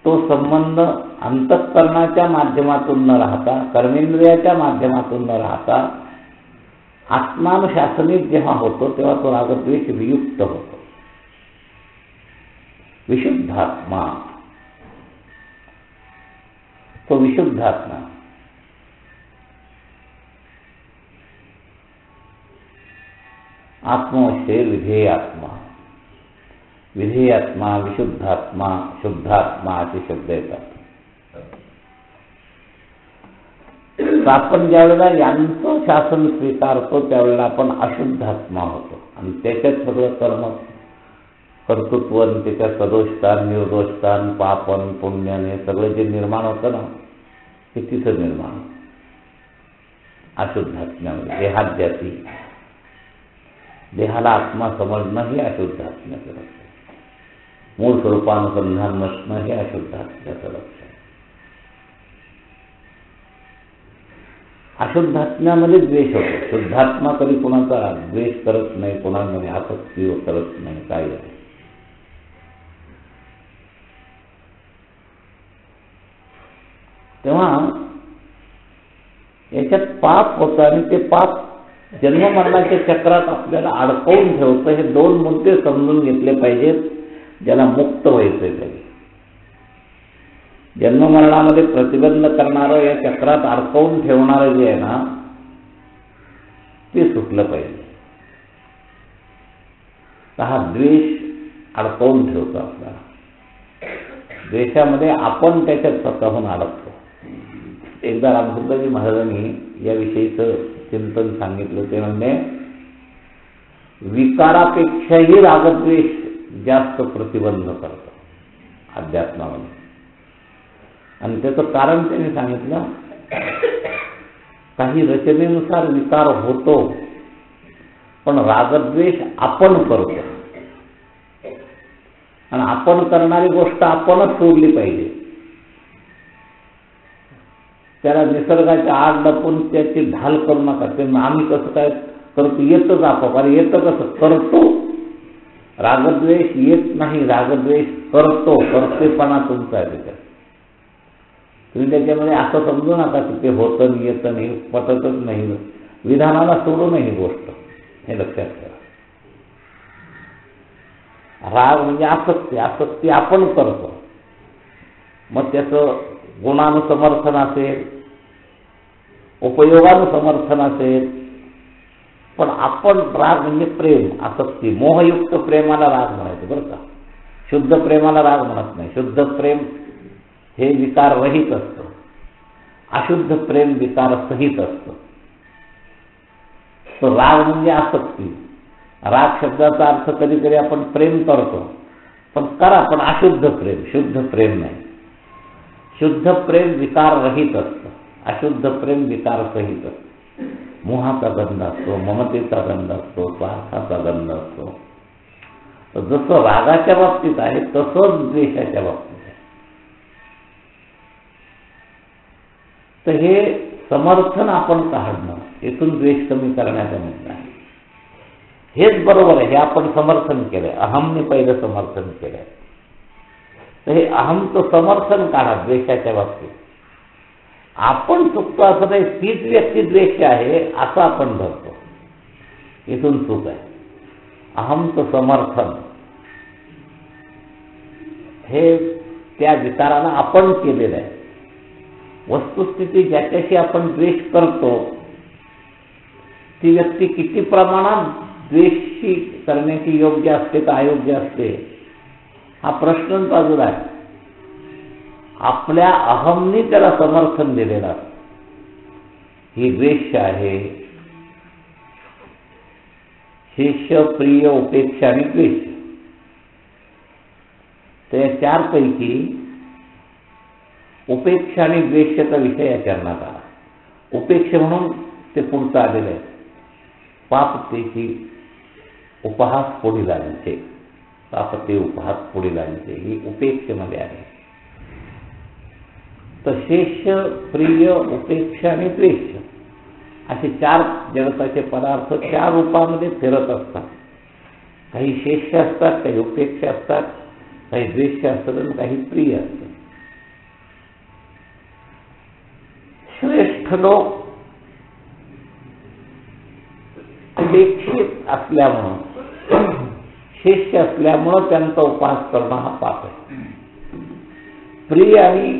तो संबंध अंतःकरणाच्या माध्यमातून न राहता, कर्मेंद्रियाच्या माध्यमातून न राहता, आत्मानुशासनिक जेव्हा होतो तेव्हा तो रागद्वेष वियुक्त होतो. विशुद्धात्मा, तो विशुद्धात्मा. आत्मवश्य विधेयात्मा. विधेयात्मा, विशुद्धात्मा, शुद्धात्मा असे शब्द येतात. आपण ज्यावेळेला यांचं शासन स्वीकारतो त्यावेळेला आपण अशुद्धात्मा होतो आणि त्याच्यात सगळं कर्म, कर्तृत्व, त्याच्यात सदोषस्थान, निर्दोषस्थान, पापन, पुण्याने सगळं जे निर्माण होतं ना ते तिथं निर्माण होतं. अशुद्धात्म्यामध्ये देहाध्यासी, देहाला आत्मा समजणं हे अशुद्धात्म्याचं लक्ष. मूळ स्वरूपानुसंधान नसणं हे अशुद्धात्म्याचं लक्ष. अशुद्धात्म्यामध्ये द्वेष होतो. शुद्धात्मा कधी कोणाचा द्वेष करत नाही, कोणामध्ये आसक्ती करत नाही, काय आहे. तेव्हा याच्यात पाप होतं आणि ते पाप जन्ममरणाच्या चक्रात आपल्याला अडकवून ठेवतं. हे दोन मुद्दे समजून घेतले पाहिजेत ज्याला मुक्त व्हायचंय त्याला. जन्ममरणामध्ये प्रतिबंध करणारं, या चक्रात अडकवून ठेवणारं जे आहे ना ते सुटलं पाहिजे. तर हा द्वेष अडकवून ठेवतो आपल्याला. द्वेषामध्ये आपण त्याच्यात स्वतःहून अडकतो. एकदा रामचंद्रजी महाराजांनी याविषयीचं चिंतन सांगितलं. ते म्हणजे विकारापेक्षाही रागद्वेष जास्त प्रतिबंध करतो अध्यात्मामध्ये. आणि त्याचं कारण त्यांनी सांगितलं, काही रचनेनुसार विकार होतो, पण रागद्वेष आपण करतो. आणि आपण करणारी गोष्ट आपणच सोडली पाहिजे. त्याला निसर्गाच्या आड लपून त्याची ढाल करू नका. ते आम्ही कसं काय करतो, येतच आपण. अरे येतं कसं, करतो. रागद्वेष येत नाही, रागद्वेष करतो. करतेपणा तुमचा आहे त्याच्यात. तुम्ही त्याच्यामध्ये असं समजू नका की ते होतं नाही, येतं नाही, पटतच नाही. विधानाला सोडू नये ही गोष्ट, हे लक्षात ठेवा. राग म्हणजे आसक्ती. आसक्ती आपण करतो. मग त्याचं गुणानुसमर्थन असेल, उपयोगानुसमर्थन असेल, पण आपण राग म्हणजे प्रेम, आसक्ती, मोहयुक्त प्रेमाला राग म्हणायचं बरं का. शुद्ध प्रेमाला राग म्हणत नाही. शुद्ध प्रेम हे विकार रहित असतं. अशुद्ध प्रेम विकार सहित असतं. तो राग म्हणजे आसक्ती. राग शब्दाचा अर्थ कधी कधी आपण प्रेम करतो, पण करा, पण अशुद्ध प्रेम, शुद्ध प्रेम नाही. शुद्ध प्रेम विकार रहित असतं. अशुद्ध प्रेम विकार सहित असतं. मोहाचा गंध असतो, ममतेचा गंध असतो, स्वार्थाचा गंध असतो. तर जसं रागाच्या बाबतीत आहे तसंच द्वेषाच्या बाबतीत आहे. तर हे समर्थन आपण काढणं, इथून द्वेष कमी करण्याचा मुद्दा आहे. हेच बरोबर आहे. हे आपण समर्थन केलंय. अहमने पहिलं समर्थन केलंय. तर हे अहमचं समर्थन काढा द्वेषाच्या बाबतीत. आपण चुकतो असं नाही, तीच व्यक्ती द्वेष आहे असं आपण धरतो. इथून चूक आहे. अहमचं समर्थन हे त्या विचाराला आपण केलेलं आहे. वस्तुस्थिती ज्याच्याशी आपण द्वेष करतो ती व्यक्ती किती प्रमाणात द्वेषी करण्याची योग्य असते का अयोग्य असते हा प्रश्न बाजूला आहे. आपल्या अहमनी त्याला समर्थन दिलेलं असतं. ही द्वेष आहे. शिष्य, प्रिय, उपेक्षा आणि द्वेष. त्या चारपैकी उपेक्षा आणि द्वेषाचा विषय या चरणात आला. उपेक्षा म्हणून ते पुढचं आलेलं आहे. पापतेची उपहास पुढील आणते. पापते उपहास पुढील आणते ही उपेक्षेमध्ये आहे. तर शेष्य, प्रिय, उपेक्षा आणि द्वेष असे चार जगताचे पदार्थ चार रूपामध्ये फिरत असतात. काही शेष्य असतात, काही उपेक्षा असतात, काही द्वेष असतात आणि काही प्रिय असतात. श्रेष्ठ लोक अपेक्षित असल्यामुळं, शिष्य असल्यामुळं त्यांचा उपहास करणं हा पाप आहे. प्रिय आणि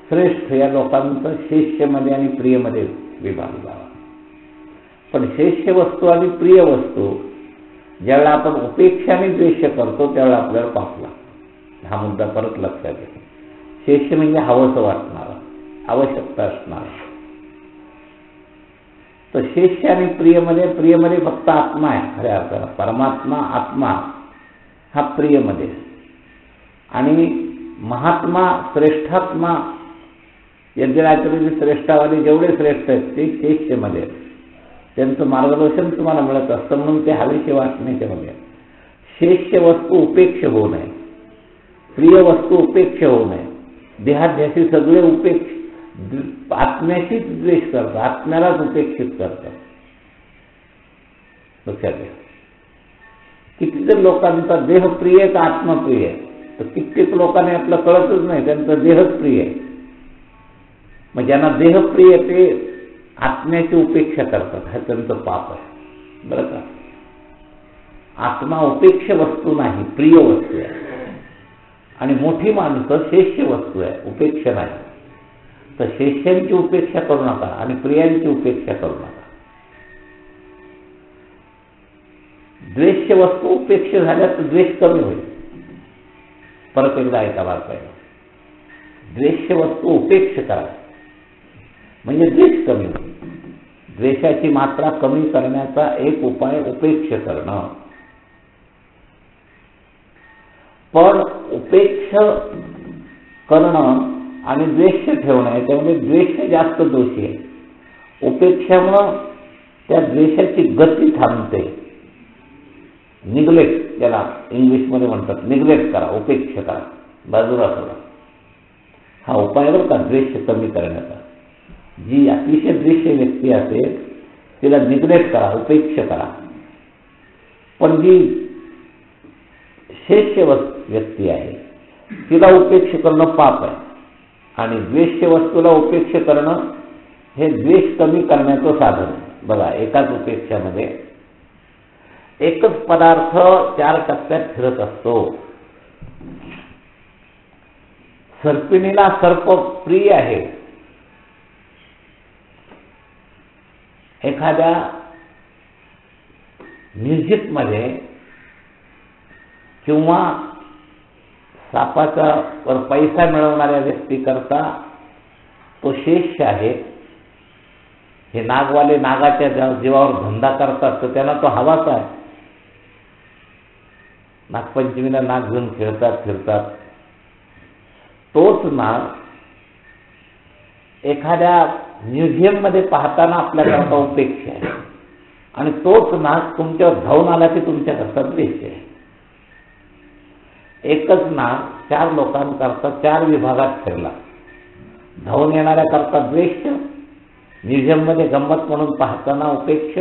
श्रेष्ठ या लोकांचा शिष्यमध्ये आणि प्रियमध्ये विभाग झाला. पण शिष्य वस्तू आणि प्रिय वस्तू ज्यावेळेला आपण उपेक्षाने द्वेष करतो त्यावेळेला आपल्याला पाप लागतो. हा मुद्दा परत लक्षात येतो. शिष्य म्हणजे हवंसं वाटणारा, आवश्यकता असणारा. तर शिष्य आणि प्रियमध्ये फक्त आत्मा आहे. खऱ्या अर्थाला परमात्मा आत्मा हा प्रियमध्ये, आणि महात्मा श्रेष्ठात्मा यज्ञरात्री श्रेष्ठावादी जेवढे श्रेष्ठ आहेत ते शिष्यमध्ये. त्यांचं मार्गदर्शन तुम्हाला मिळत असतं म्हणून ते हवेशी वाटण्याच्या मध्ये. शिष्य वस्तू उपेक्ष होऊ नये, प्रिय वस्तू उपेक्ष होऊ नये. देहाध्यासी सगळे उपेक्ष आत्म्याशीच द्वेष करतात, आत्म्यालाच उपेक्षित करतात. लक्षात घ्या. कितीतरी लोकांचा देह प्रिय का आत्मप्रिय आहे, तर कित्येक लोकांनी आपलं कळतच नाही त्यांचा देहच प्रिय आहे. मग ज्यांना देह प्रिय ते आत्म्याची उपेक्षा करतात, हा त्यांचं पाप आहे बरं का. आत्मा उपेक्ष वस्तू नाही, प्रिय वस्तू आहे. आणि मोठी माणसं शेष्य वस्तू आहे, उपेक्षा नाही. तर शेष्यांची उपेक्षा करू नका आणि प्रियांची उपेक्षा करू नका. द्वेष्य वस्तू उपेक्ष झाल्या तर द्वेष कमी होईल. परत एकदा ऐका बारकाईने. द्वेष्य वस्तू उपेक्ष करा म्हणजे द्वेष कमी होईल. द्वेषाची मात्रा कमी करण्याचा एक उपाय उपेक्ष करणं. पण उपेक्ष करणं आणि द्वेष ठेवणं याच्यामध्ये द्वेष जास्त दोषी आहे. उपेक्षामुळं त्या द्वेषाची गती थांबते. निग्लेक्ट, ज्याला इंग्लिशमध्ये म्हणतात, निग्लेक्ट करा, उपेक्षा करा, बाजूला सोडा. हा उपाय बरं का द्वेष कमी करण्याचा. जी अतिशय द्वेष व्यक्ती असेल तिला निग्लेक्ट करा, उपेक्षा करा. पण जी शेष्य व्यक्ती आहे तिला उपेक्षा करणं पाप आहे. आणि द्वेष्य वस्तूला उपेक्षा करणं हे द्वेष कमी करण्याचं साधन आहे. बघा, एकाच उपेक्षामध्ये एकच पदार्थ 4 टप्प्यात फिरत असतो. सर्पिणीला सर्प प्रिय आहे. एखाद्या म्युझिकमध्ये किंवा सापाचा वर पैसा मिळवणाऱ्या व्यक्तीकरता तो शेष आहे. हे नागवाले नागाच्या जीवावर धंदा करतात तर त्यांना तो हवाच आहे. नागपंचमीला नाग घेऊन खेळतात फिरतात. तोच नाग एखाद्या म्युझियममध्ये पाहताना आपल्याकरता उपेक्षा आहे आणि तोच नाग तुमच्यावर धावून आला की तुमच्याकरता द्वेष आहे. एकच नाग 4 लोकांकरता 4 विभागात फिरला. धावून येणाऱ्या करता द्वेष, म्युझियममध्ये गंमत म्हणून पाहताना उपेक्ष.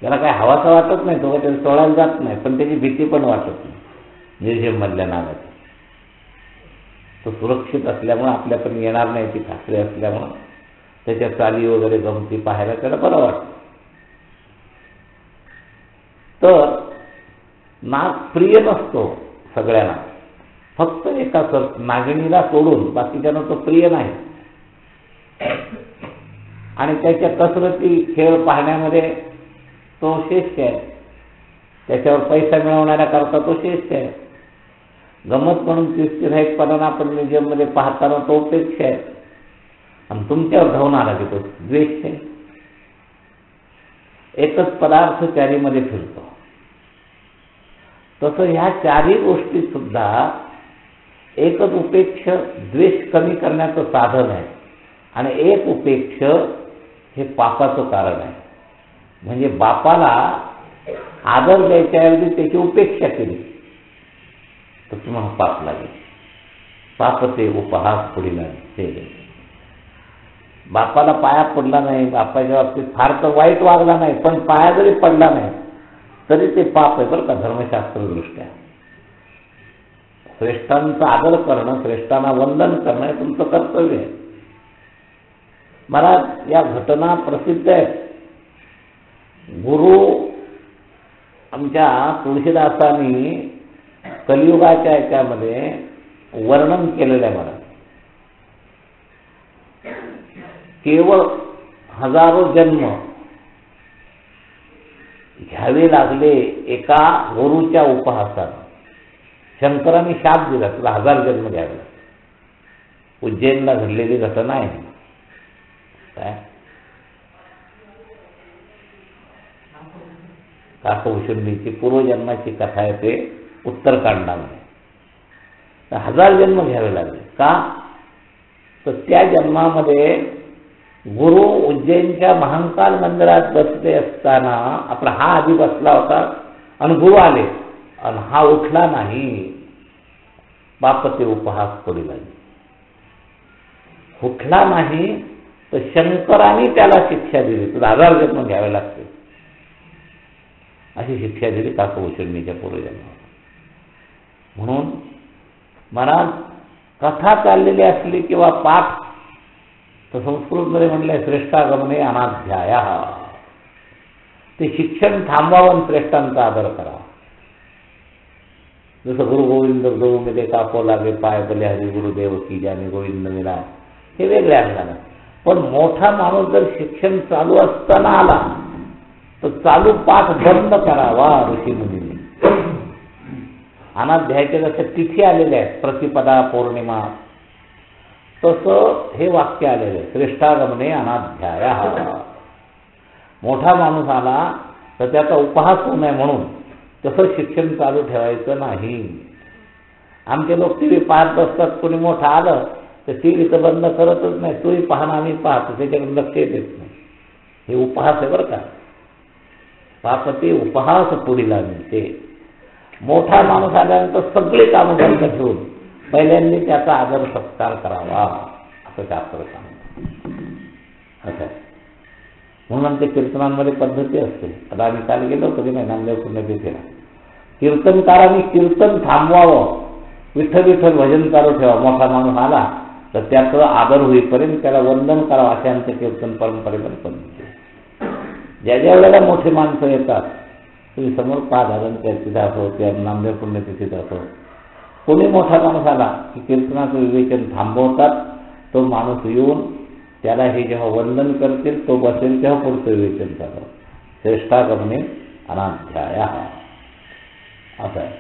त्याला काय हवासा वाटत नाही, तो त्याला सोडायला जात नाही, पण त्याची भीती पण वाटत नाही म्युझियम मधल्या नागाची. तो सुरक्षित असल्यामुळे आपल्याकडून येणार नाही ती खात्री असल्यामुळं त्याच्या चाली वगैरे गमती पाहायला त्याला बरं वाटतं. तर नाग प्रिय नसतो सगळ्यांना, फक्त एका नागिणीला सोडून बाकीच्यांना तो प्रिय नाही. आणि त्याच्या कसरती खेळ पाहण्यामध्ये तो श्रेष्ठ आहे. त्याच्यावर पैसा मिळवणाऱ्या करता तो श्रेष्ठ आहे. गमत म्हणून तिरस्थिराईकपणानं आपण म्युझियममध्ये पाहताना तो उपेक्ष आहे. आणि तुमच्यावर धावून आला की तो द्वेष आहे. एकच पदार्थ 4मध्ये फिरतो. तसं ह्या 4ही गोष्टी सुद्धा एकच उपेक्ष द्वेष कमी करण्याचं साधन आहे आणि एक उपेक्ष हे पापाचं कारण आहे. म्हणजे बापाला आदर द्यायच्याऐवजी त्याची उपेक्षा केली तर तुम्हाला पाप लागेल. पापते उपहास पुढील ते. बापाला पाया पडला नाही, बापाच्या बाबतीत फार तर वाईट वागला नाही, पण पाया जरी पडला नाही तरी ते पाप आहे बरं का धर्मशास्त्रदृष्ट्या. श्रेष्ठांचा आदर करणं, श्रेष्ठांना वंदन करणं हे तुमचं कर्तव्य आहे. महाराज, या घटना प्रसिद्ध आहेत. गुरु आमच्या तुळशीदासांनी कलियुगाच्या याच्यामध्ये वर्णन केलेलं आहे. मला केवळ हजारो जन्म घ्यावे लागले एका गुरुच्या उपहासानं. शंकरांनी शाप दिला, तुला 1000 जन्म घ्यावे. उज्जैनला घडलेली घटना आहे. काय काकभूषणीची पूर्वजन्माची कथा आहे ते उत्तरकांडामध्ये. 1000 जन्म घ्यावे लागले. का तर त्या जन्मामध्ये गुरु उज्जैनच्या महाकाल मंदिरात बसले असताना आपला हा आधी बसला होता आणि गुरु आले आणि हा उठला नाही. बापते उपहास करू लागले. उठला नाही तर शंकरांनी त्याला शिक्षा दिली, तुला 1000 जन्म घ्यावे लागते अशी शिक्षा दिली काकभूषणीच्या पूर्वजन्माला. म्हणून महाराज, कथा चाललेली असली किंवा पाठ, तर संस्कृतमध्ये म्हणलंय श्रेष्ठागमने अनाध्याया. ते शिक्षण थांबवावं, श्रेष्ठांचा आदर करावा. जसं गुरु गोविंद गौ मध्ये कापो लागे पाय बले हरी गुरुदेव की ज्याने गोविंद मिळा, हे वेगळ्या अंगानं. पण मोठा माणूस जर शिक्षण चालू असताना आला तर चालू पाठ बंद करावा ऋषीमुनींनी. अनाध्यायाच्या जशा तिथी आलेल्या आहेत, प्रतिपदा पौर्णिमा, तसं हे वाक्य आलेलं आहे, श्रेष्ठागमने अनाध्याय. मोठा माणूस आला तर त्याचा उपहास होऊ नये म्हणून तसं शिक्षण चालू ठेवायचं नाही. आमचे लोक टी व्ही पाहत बसतात, कोणी मोठं आलं तर टी व्ही तर बंद करतच नाही, तोही पाहणं आम्ही पाहतो, त्याच्याकडे लक्ष देत नाही. हे उपहास आहे बरं का. पापते उपहास पुढील ते. मोठा माणूस आल्यानंतर सगळे कामं बंद ठेवून पहिल्यांदा त्याचा आदर सत्कार करावा असं शास्त्र सांगतं. असं म्हणून आमच्या कीर्तनांमध्ये पद्धती असते. आता आम्ही काल गेलो होतो की नाही नामदेव पुण्यतिथीला, कीर्तनकारांनी कीर्तन थांबवावं, विठ्ठल विठ्ठल भजन चालू ठेवा. मोठा माणूस आला तर त्याचं आदर होईपर्यंत त्याला वंदन करावं, असे आमच्या कीर्तन परंपरेमध्ये पद्धती. ज्या ज्या वेळेला मोठे माणसं येतात, तुम्ही समोर पाधारण तिथं असो किंवा नामदेव पुण्यतिथीत असो, कोणी मोठा माणूस आला की कीर्तनाचं विवेचन थांबवतात. तो माणूस येऊन त्याला हे जेव्हा वंदन करतील, तो बसेल तेव्हा पुढचं विवेचन करावं. श्रेष्ठागमने अनाध्याय असं आहे.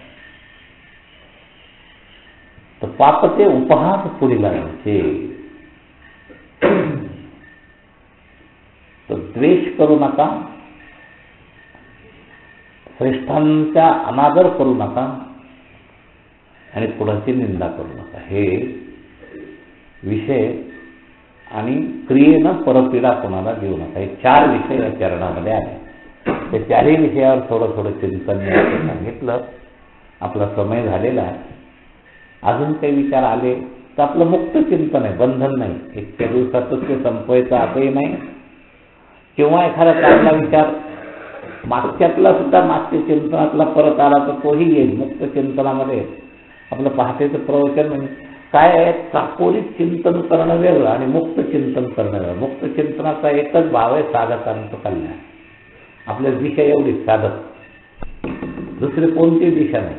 तर पापते उपहास पुढील आहे. तर द्वेष करू नका, श्रेष्ठांचा अनादर करू नका आणि कुणाची निंदा करू नका. हे विषय आणि क्रियेनं परपीडा कोणाला देऊ नका, हे 4 विषय या चरणामध्ये आले. त्या 4ही विषयावर थोडं थोडं चिंतन मी सांगितलं. आपला समय झालेला आहे. अजून काही विचार आले तर आपलं मुक्त चिंतन आहे, बंधन नाही. इतक्या दिवसातच ते संपवायचं असंही नाही. किंवा एखादा चांगला विचार मागच्यातला सुद्धा मागच्या चिंतनातला परत आला तर तोही येईल. मुक्त चिंतनामध्ये आपलं पहाटेचं प्रवचन म्हणजे काय आहे, चाकोरीत चिंतन करणं वेगळं आणि मुक्त चिंतन करणं वेगळं. मुक्त चिंतनाचा एकच भाव आहे, साधकांचं कल्याण. आपल्या दिशा एवढीच, साधक, दुसरी कोणती दिशा नाही.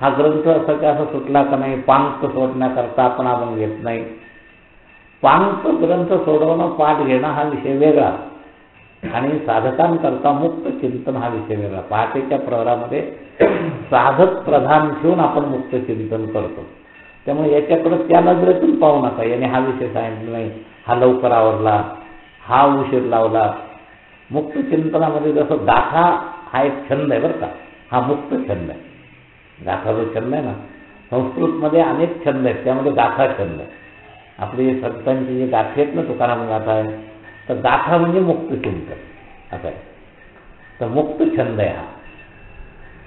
हा ग्रंथ असा की असं सुटला का नाही, पांगत सोडण्याकरता आपण घेत नाही. पांगत ग्रंथ सोडवणं, पाठ घेणं हा विषय वेगळा आणि साधकांकरता मुक्त चिंतन हा विषय वेगळा. पहाटेच्या प्रहरामध्ये साधक प्रधान ठेवून आपण मुक्त चिंतन करतो. त्यामुळे याच्याकडे त्या नजरेतून पाहू नका. याने हा विषय सांगितला नाही, हा लवकर आवरला, हा उशीर लावला. मुक्त चिंतनामध्ये जसं गाथा हा एक छंद आहे बरं का, हा मुक्त छंद आहे. गाथा जो छंद आहे ना, संस्कृतमध्ये अनेक छंद आहेत, त्यामध्ये गाथा छंद आहे. आपले संतांची जे गाथे आहेत ना, तुकाराम गाथा आहे, तर गाथा म्हणजे मुक्त चिंतन असं आहे. तर मुक्त छंद आहे हा.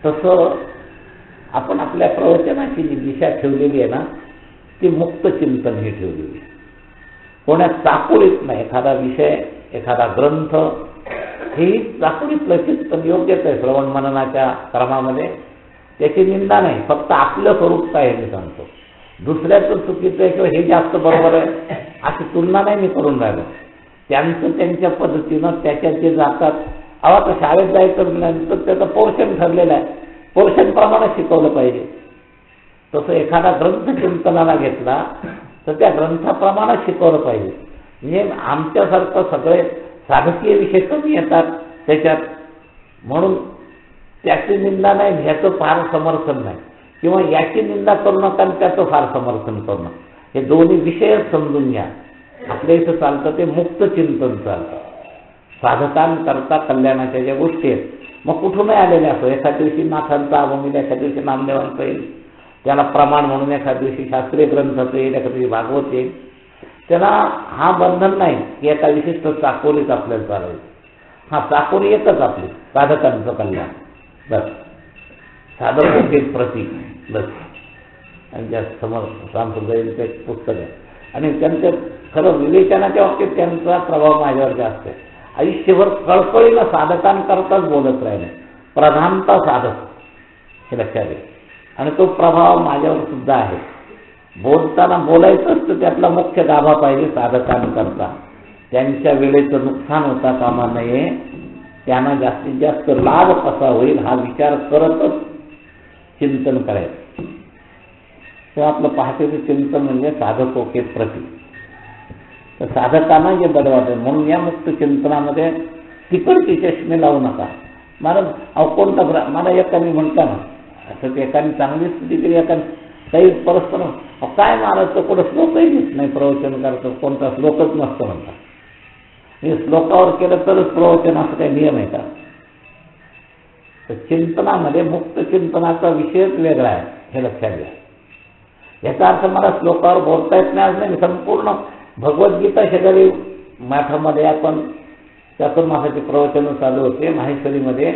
तसं आपण आपल्या प्रवचनाची जी दिशा ठेवलेली आहे ना, ती मुक्त चिंतन ही ठेवलेली आहे. कोणा चाकोरीत नाही. एखादा विषय, एखादा ग्रंथ, हे चाकोरीतलं चिंतन योग्यच आहे. श्रवण मननाच्या क्रमामध्ये त्याची निंदा नाही, फक्त आपलं स्वरूप काय हे मी सांगतो. दुसऱ्याचं चुकीचं आहे किंवा हे जास्त बरोबर आहे अशी तुलना नाही मी करून राहिलो. त्यांचं त्यांच्या पद्धतीनं त्याच्यात जे जातात. आता शाळेत जायचं नंतर त्याचं पोर्शन ठरलेलं आहे, पोर्शनप्रमाणे शिकवलं पाहिजे. तसं एखादा ग्रंथ चिंतनाला घेतला तर त्या ग्रंथाप्रमाणे शिकवलं पाहिजे. म्हणजे आमच्यासारखं सगळे साधकीय विषय कमी येतात त्याच्यात, म्हणून त्याची निंदा नाही, ह्याचं फार समर्थन नाही, किंवा याची निंदा करू नका आणि त्याचं फार समर्थन करू नका. हे दोन्ही विषय समजून घ्या. आपल्या इथं चालतं ते मुक्त चिंतन चालतं. साधकांकरता कल्याणाच्या ज्या गोष्टी आहेत, मग कुठूनही आलेल्या असो. एखाद्या दिवशी नाथांचा अभंग, एखाद्या दिवशी नामदेवांचा येईल, त्याला प्रमाण म्हणून एखाद्या दिवशी शास्त्रीय ग्रंथाचं येईल, एखाद्या दिवशी भागवत येईल. त्याला हा बंधन नाही की एका विशिष्ट चाकोरीत आपल्याला चालायचं. हा चाकोरी एकच आपली, साधकांचं कल्याण बस. साधक होते प्रतीक बस. त्यांच्या समोर रामसुंदरांचं एक पुस्तक आहे आणि त्यांच्या खरं विवेचनाच्या बाबतीत त्यांचा प्रभाव माझ्यावर जास्त आहे. आयुष्यभर कळकळीनं साधकांकरताच बोलत राहिले, प्रधानता साधक, हे लक्षात आहे. आणि तो प्रभाव माझ्यावर सुद्धा आहे. बोलताना बोलायचंच तर त्यातला मुख्य गाभा पाहिजे साधकांकरता. त्यांच्या वेळेचं नुकसान होता कामा नये, त्यांना जास्तीत जास्त लाभ कसा होईल हा विचार करतच चिंतन करायचं. तेव्हा आपलं पहाटेचं चिंतन म्हणजे साधक ओके प्रती. तर साधकांना जे बरं वाटेल म्हणून या मुक्त चिंतनामध्ये तिकडचे चष्मे लावू नका. महाराज अहो कोणता मला एकाने म्हणता ना असं, एकाने चांगली स्तुती केली, एकाने काही परस्पर काय महाराज तर कुठं श्लोकही घेत नाही प्रवचन करतो, कोणता श्लोकच नसतं म्हणतात. हे श्लोकावर केलं तरच प्रवचन, असं काही नियम आहे का? तर चिंतनामध्ये मुक्त चिंतनाचा विषयच वेगळा आहे, हे लक्षात घ्या. याचा अर्थ मला श्लोकावर बोलता येत नाही आज नाही. संपूर्ण भगवद्गीता शेजारी मठामध्ये आपण चातुर्मासाचे प्रवचन चालू होते. माहेश्वरीमध्ये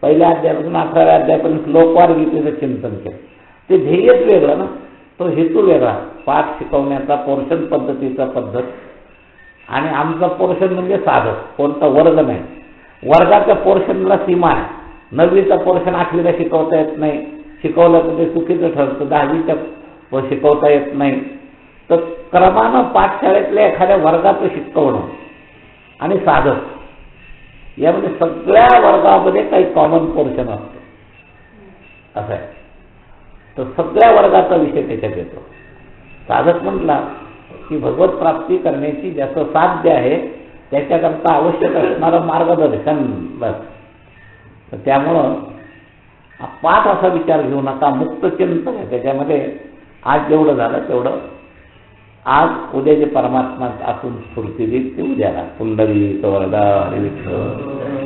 पहिल्या अध्यायापासून 18व्या अध्यायापर्यंत श्लोकवार गीतेचं चिंतन केलं. ते ध्येयच वेगळं ना, तो हेतू वेगळा. पाठ शिकवण्याचा पोर्शन पद्धतीचा पद्धत, आणि आमचा पोर्शन म्हणजे साधक, कोणता वर्ग नाही. वर्गाच्या पोर्शनला सीमा आहे. 9वीचा पोर्शन 8वीला शिकवता येत नाही, शिकवलं तर ते चुकीचं ठरतं. 10वीच्या शिकवता येत नाही. तर क्रमानं पाठशाळेतल्या एखाद्या वर्गाचं शिकवणं आणि साधक, यामध्ये सगळ्या वर्गामध्ये काही कॉमन पोर्शन असतं, असं आहे. तर सगळ्या वर्गाचा विषय त्याच्यात येतो. साधक म्हटला की भगवत प्राप्ती करण्याची ज्याचं साध्य आहे त्याच्याकरता आवश्यक असणारं मार्गदर्शन, बस. तर त्यामुळं पाठ असा विचार घेऊ नका, मुक्त चिंतन आहे त्याच्यामध्ये. आज जेवढं झालं तेवढं आज, उद्या जे परमात्मा आतून स्फूर्ती देईल ते उद्याला. पुंडलिक वरदा हरी विठ्ठल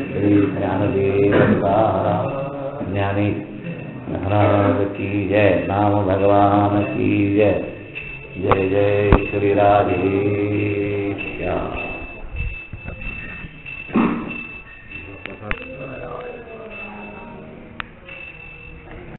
श्री ज्ञानदेव ज्ञानेश्वर महाराज की जय. नाम भगवान की जय. जय जय श्री राधेश्याम.